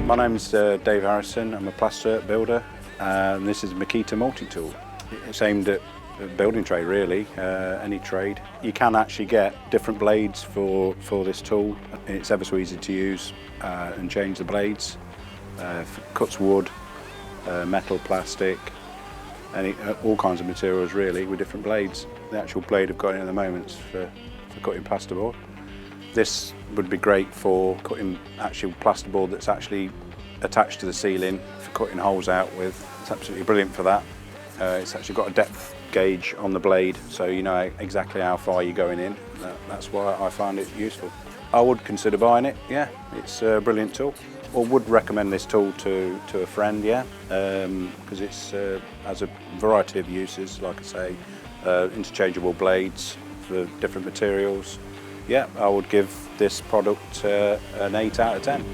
My name's Dave Harrison. I'm a plaster builder, and this is a Makita multi-tool. It's aimed at building trade, really, any trade. You can actually get different blades for this tool. It's ever so easy to use and change the blades. Cuts wood, metal, plastic, all kinds of materials really with different blades. The actual blade I've got in at the moment is for cutting plasterboard. This would be great for cutting actual plasterboard that's actually attached to the ceiling for cutting holes out with. It's absolutely brilliant for that. It's actually got a depth gauge on the blade, so you know exactly how far you're going in. That's why I find it useful. I would consider buying it, yeah. It's a brilliant tool. I would recommend this tool to a friend, yeah, because it has a variety of uses, like I say, interchangeable blades for different materials. Yeah, I would give this product an 8 out of 10.